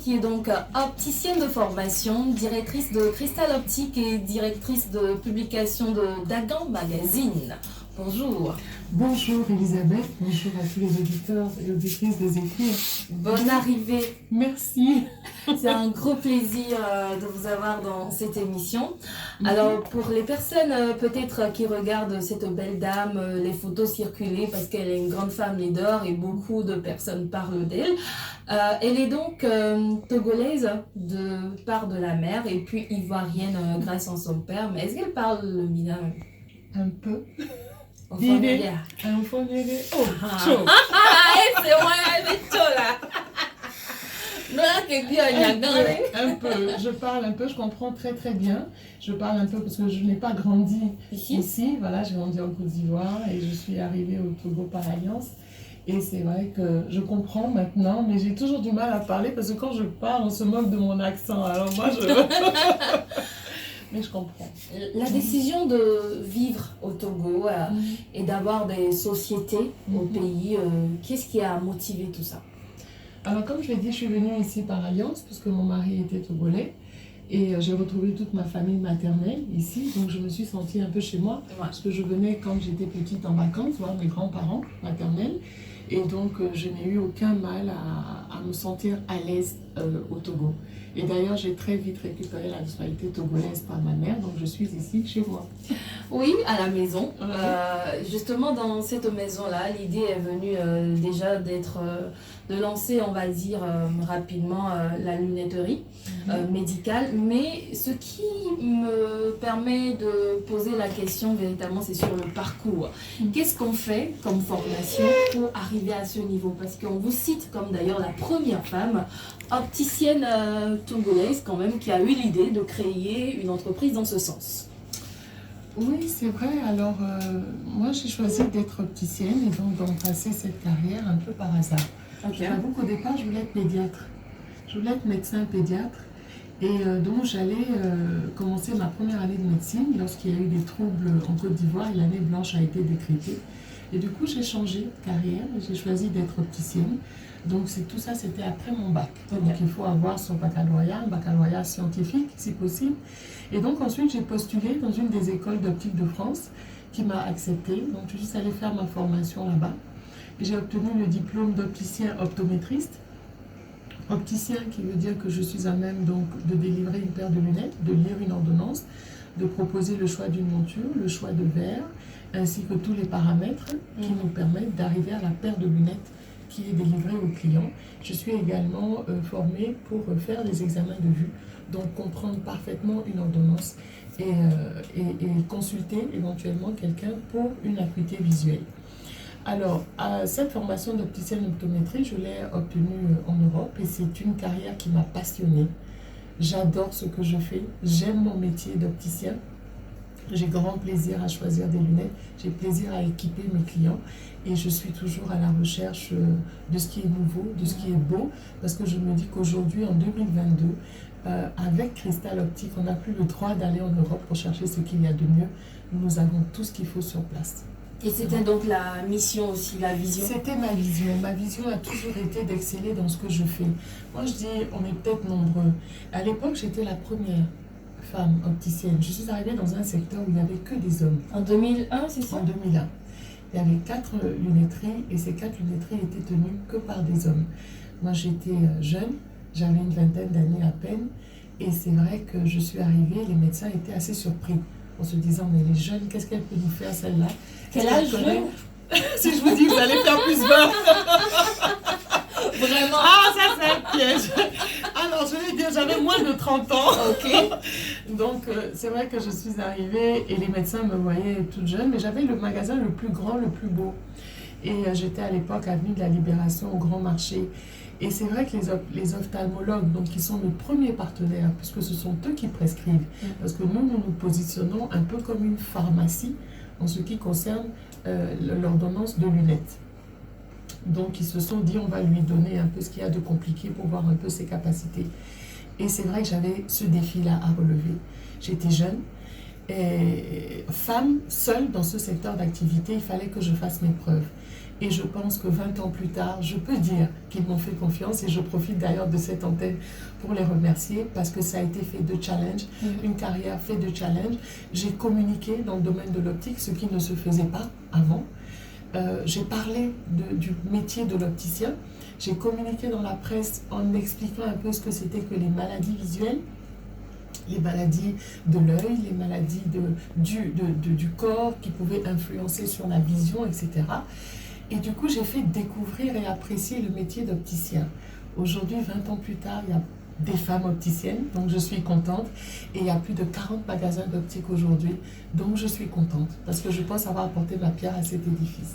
qui est donc opticienne de formation, directrice de Cristal Optique et directrice de publication de Dagan Magazine. Bonjour. Bonjour Elisabeth, bonjour à tous les auditeurs et auditrices des Échos. Bonne arrivée. Merci. C'est un gros plaisir de vous avoir dans cette émission. Alors pour les personnes peut-être qui regardent cette belle dame, les photos circuler parce qu'elle est une grande femme leader et beaucoup de personnes parlent d'elle. Elle est donc togolaise de part de la mère et puis ivoirienne grâce à son père. Mais est-ce qu'elle parle le mina? Un peu. Oh, C'est moi, elle est chaud là. Un peu, je parle un peu, je comprends très bien. Je parle un peu parce que je n'ai pas grandi ici. Voilà, j'ai grandi en Côte d'Ivoire et je suis arrivée au Togo par alliance. Et c'est vrai que je comprends maintenant, mais j'ai toujours du mal à parler parce que quand je parle, on se moque de mon accent. Alors moi, mais je comprends. La décision de vivre au Togo et d'avoir des sociétés au pays, qu'est-ce qui a motivé tout ça? Alors comme je l'ai dit, je suis venue ici par alliance parce que mon mari était togolais et j'ai retrouvé toute ma famille maternelle ici, donc je me suis sentie un peu chez moi parce que je venais quand j'étais petite en vacances voir mes grands-parents maternels et donc je n'ai eu aucun mal à me sentir à l'aise au Togo. Et d'ailleurs, j'ai très vite récupéré la nationalité togolaise par ma mère, donc je suis ici chez moi. Oui, à la maison. Justement, dans cette maison-là, l'idée est venue déjà de lancer, on va dire, rapidement la lunetterie médicale. Mais ce qui me permet de poser la question véritablement, c'est sur le parcours. Qu'est-ce qu'on fait comme formation pour arriver à ce niveau? Parce qu'on vous cite comme d'ailleurs la première femme opticienne togolaise quand même qui a eu l'idée de créer une entreprise dans ce sens. Oui, c'est vrai. Alors, moi, j'ai choisi d'être opticienne et donc d'embrasser cette carrière un peu par hasard. J'avoue qu'au départ, je voulais être pédiatre. Je voulais être médecin pédiatre. Et donc, j'allais commencer ma première année de médecine lorsqu'il y a eu des troubles en Côte d'Ivoire et l'année blanche a été décrétée. Et du coup, j'ai changé de carrière et j'ai choisi d'être opticienne. Donc, tout ça, c'était après mon bac. Donc, il faut avoir son baccalauréat, un baccalauréat scientifique, si possible. Et donc, ensuite, j'ai postulé dans une des écoles d'optique de France qui m'a acceptée. Donc, je suis allée faire ma formation là-bas. Et j'ai obtenu le diplôme d'opticien optométriste. Opticien qui veut dire que je suis à même donc, de délivrer une paire de lunettes, de lire une ordonnance, de proposer le choix d'une monture, le choix de verre, ainsi que tous les paramètres qui nous permettent d'arriver à la paire de lunettes qui est délivrée au client. Je suis également formée pour faire des examens de vue, donc comprendre parfaitement une ordonnance et consulter éventuellement quelqu'un pour une acuité visuelle. Alors, cette formation d'opticienne optométrie, je l'ai obtenue en Europe et c'est une carrière qui m'a passionnée. J'adore ce que je fais, j'aime mon métier d'opticien. J'ai grand plaisir à choisir des lunettes, j'ai plaisir à équiper mes clients et je suis toujours à la recherche de ce qui est nouveau, de ce qui est beau, parce que je me dis qu'aujourd'hui, en 2022, avec Cristal Optique, on n'a plus le droit d'aller en Europe pour chercher ce qu'il y a de mieux. Nous avons tout ce qu'il faut sur place. Et c'était donc la mission aussi, la vision? C'était ma vision. Ma vision a toujours été d'exceller dans ce que je fais. Moi, je dis, on est peut-être nombreux. À l'époque, j'étais la première femme opticienne. Je suis arrivée dans un secteur où il n'y avait que des hommes. En 2001, c'est ça? En 2001. Il y avait 4 lunetteries et ces 4 lunetteries étaient tenues que par des hommes. Moi, j'étais jeune, j'avais une vingtaine d'années à peine et c'est vrai que je suis arrivée, les médecins étaient assez surpris en se disant, mais les jeunes, qu'est-ce qu'elle peut nous faire celle-là? Quel âge? Si je vous dis, vous allez faire plus peur. Vraiment? Ah, ça c'est un piège. Alors, je vais dire, j'avais moins de 30 ans. Ok. Donc, c'est vrai que je suis arrivée et les médecins me voyaient toute jeune, mais j'avais le magasin le plus grand, le plus beau. Et j'étais à l'époque avenue de la Libération au Grand Marché. Et c'est vrai que les ophtalmologues, donc, qui sont nos premiers partenaires, puisque ce sont eux qui prescrivent, parce que nous nous positionnons un peu comme une pharmacie en ce qui concerne l'ordonnance de lunettes. Donc, ils se sont dit, on va lui donner un peu ce qu'il y a de compliqué pour voir un peu ses capacités. Et c'est vrai que j'avais ce défi-là à relever. J'étais jeune, et femme, seule dans ce secteur d'activité, il fallait que je fasse mes preuves. Et je pense que 20 ans plus tard, je peux dire qu'ils m'ont fait confiance et je profite d'ailleurs de cette antenne pour les remercier parce que ça a été fait de challenge, une carrière faite de challenge. J'ai communiqué dans le domaine de l'optique, ce qui ne se faisait pas avant. J'ai parlé du métier de l'opticien. J'ai communiqué dans la presse en expliquant un peu ce que c'était que les maladies visuelles, les maladies de l'œil, les maladies du corps qui pouvaient influencer sur la vision, etc. Et du coup, j'ai fait découvrir et apprécier le métier d'opticien. Aujourd'hui, 20 ans plus tard, il y a des femmes opticiennes, donc je suis contente. Et il y a plus de 40 magasins d'optique aujourd'hui, donc je suis contente parce que je pense avoir apporté ma pierre à cet édifice.